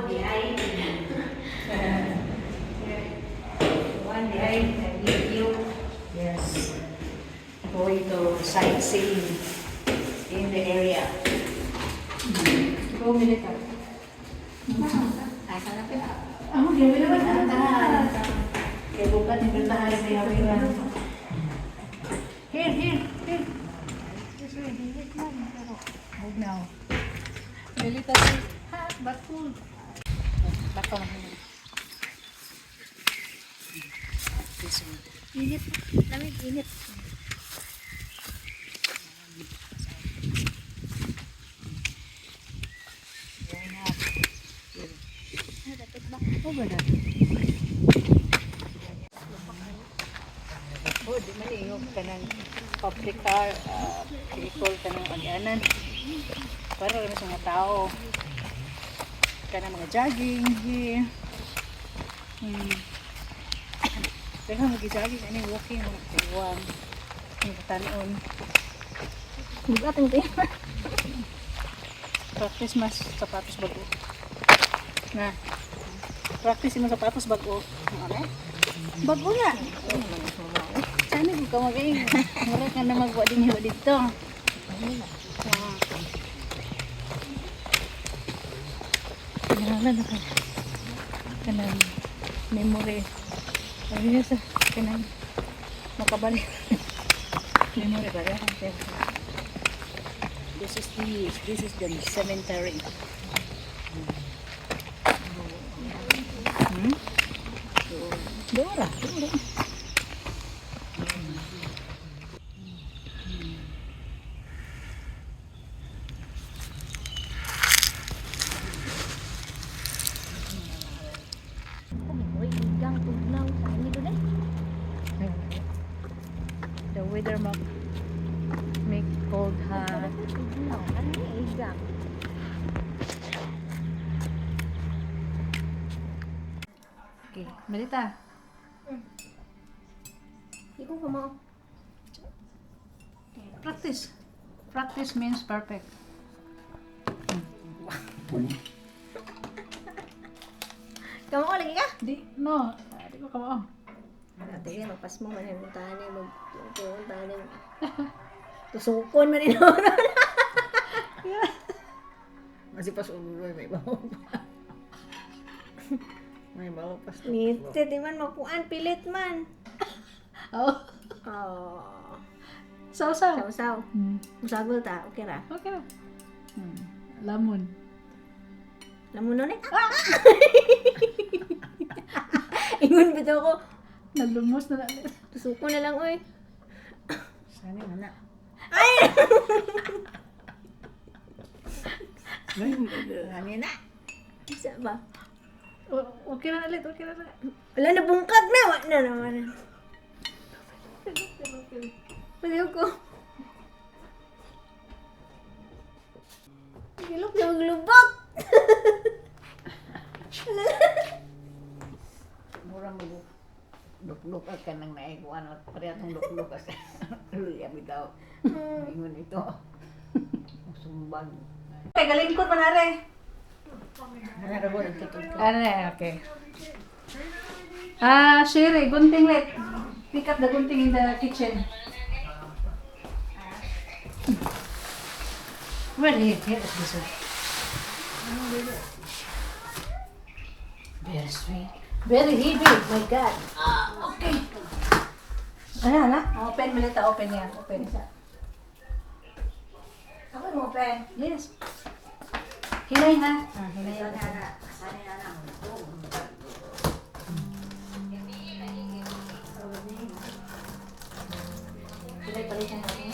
behind. One behind, I leave you. Yes. Going to sightseeing in the area. Go minute. Ay, sana pala. Gawin naman na. Kaya bukat yung pintahan sa yawiran. Here. This way, hilit man. Huwag now. Hilit ako. Hot, but cool. Baka mahilig. Init. Lamig, init. Oh, ba na? Oh, di man ingog ka ng public car, vehicle ka ng agyanan. Para rin sa mga tao. Ka ng mga jogging. Kaya mag-jogging, ano yung walking, mga kaiwang, yung katanon. Bugatang tayo. Practice mas sapatos bago. Na. Practice mo sapatos bago. Ano? Bago na. Sana ko ka magaling. Mura ka na magwa din yung dito. Kailangan na ka. Kanang memory. Ano yun sa kanang makabali. Memory ba rin? This is the cemetery. Dora. The weather map make cold Okay, Melita. Hindi ko kumao. Practice. Practice means perfect. Kamao lagi ka? No. Di ko kamao. Ate yan, magpas mo man yung puntahan niya. Magpuntahan niya. Tusukon man rin ako. Masih pas ulo may bawa pa. May bawa pa. Nite, di man mapuan, pilit man. Oh. Oh. Sausaw. Saw-saw. Musagol ta, okay ra. Okay na. Lamon. Lamon nun eh. Ingon bitaw ko. Nalumos na lang. Tusukon na lang, oy. Sana na. Ay! Ngani na. Isa ba? Okay na ulit. Okay na. Wala na bungkag na. Wala na naman. Paliw ko. Gilok na maglubak. Mura mo luk-luk ka nang naikuan at parehong luk-luk ka. Luya bitaw. Ingon ito. Sumbag. Galing ko manare. Ano ra mo nagtutulog? Okay. Sherry, gunting let. Pick up the gunting in the kitchen. Here is this one. Very sweet. Very heavy, my God. Okay. Ayan na. Open, Melita. Open yan. Open. Ako mo, pen. Yes. Hinay ha. Hinay. Hinay palitan natin.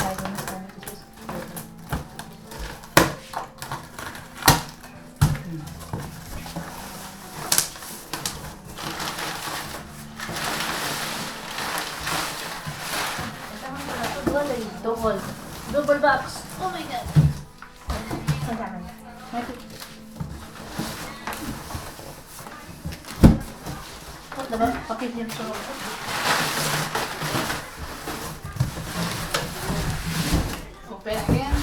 Ay, doon na sana. Double box. Oh my God. What the fuck? Pakit yun sa open again.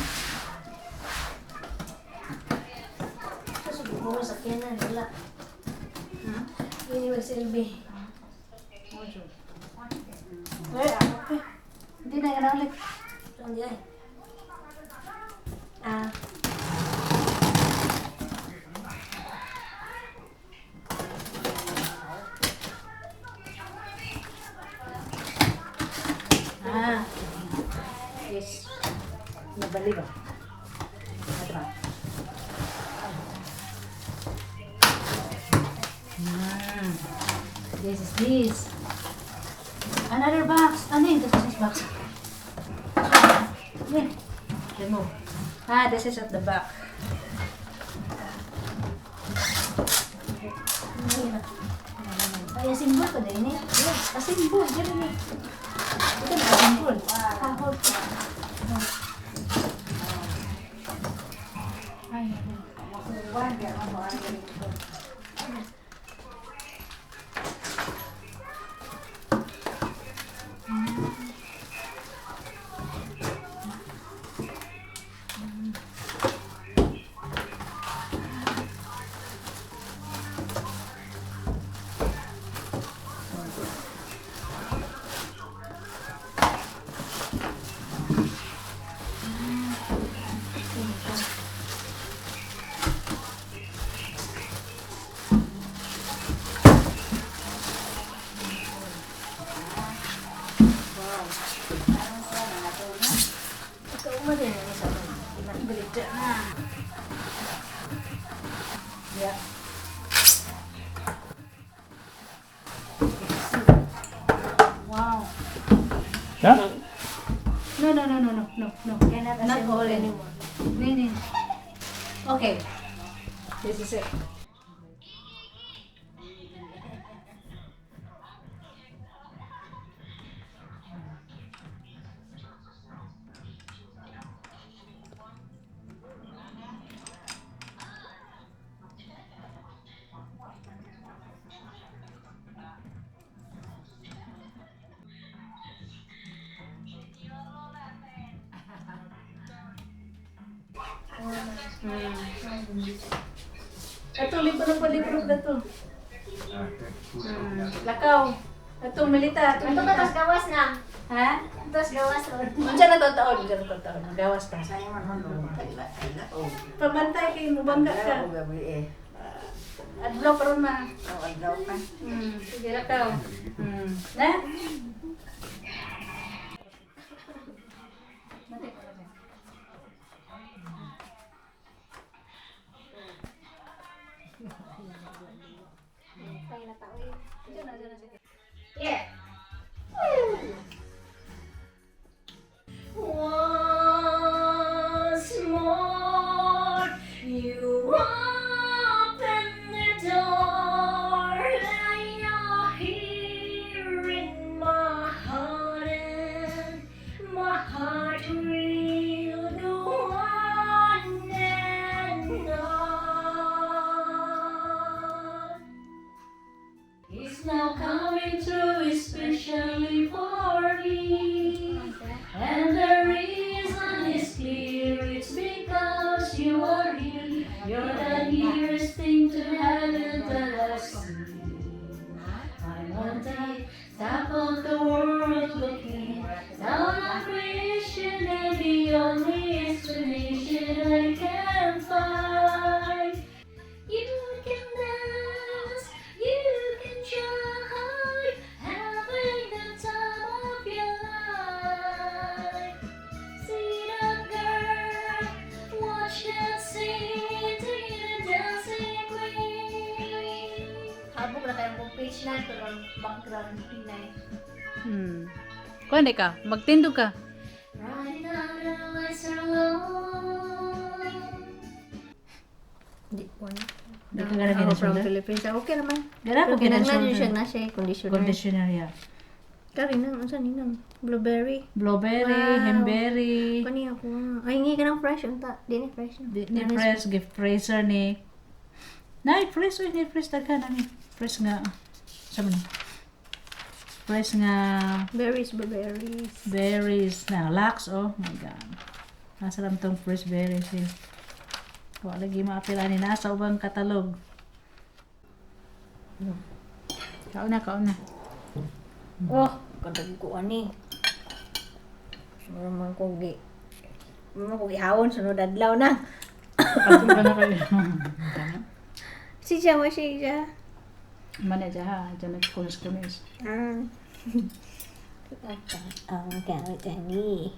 Oo, sakyanan, wala. Hindi magsilbi. Okay. Hindi na yan ulit. Hindi ay. Ah. Yes. Nabali ba? Ito ba? This is this. Another box. Ano yun? This is box. Yeah. Remove. This is at the back. Ay, simbol ko din eh. Yes, asimbol. Diyan eh. Ito na asimbol. Kahol ko. Ay, Ikaw mo din yung isa mo. balik dyan na. Yeah. Wow. Yeah? No. Cannot Not assemble all anymore. Nini. Okay. This is it. Ito, libro na to. Lakaw. Ito, milita. Ito ka, tas gawas na. Ha? Tas gawas na. Diyan na to taon. Gawas pa. Pabantay kayo, mabangga ka. Adlaw pa rin ma. Sige, lakaw. Na? Yeah. Once more, you open the door, and you're here in my heart, and my heart will go on and on. It's now coming true, especially for me. And the reason is clear, it's because you are here. You're the nearest thing to heaven that I've seen. I'm on the top of the world looking down on creation, and the only explanation I can find. You can dance, you can try, having the time of your life. See that girl, watch that scene, take the dancing queen. Habog na kayong kong page na, pero ang background Pinay. Kuwande ka? Magtindog ka? Right now the lights are low. Di po na. Di ka galagay na From shoulder? Philippines. Okay naman. Gara Pero po kaya kinagnan yun siya shoulder. na siya, conditioner. Conditioner yan. Kari nang, asa ni nang? Blueberry. Blueberry, Wow. hemberry. Kani ako. Ay, hindi ka ng fresh. Unta. Di ni fresh. No? Ni fresh, gift freezer ni. Fresh, ni fresh tagka na ni. Fresh nga. Sabi na. Fresh nga Berries, blueberries. berries na. Lax, oh my God. Nasa lang tong fresh berries eh. Wala lagi maapila ni nasa ubang katalog. Kaon na. Oh, kadag ko ani. Naman kong ihawon sunod adlaw na. Ato ba na kayo? Si siya mo siya. Mana aja ha, dyan nagkunis-kunis. Ang kawit ani.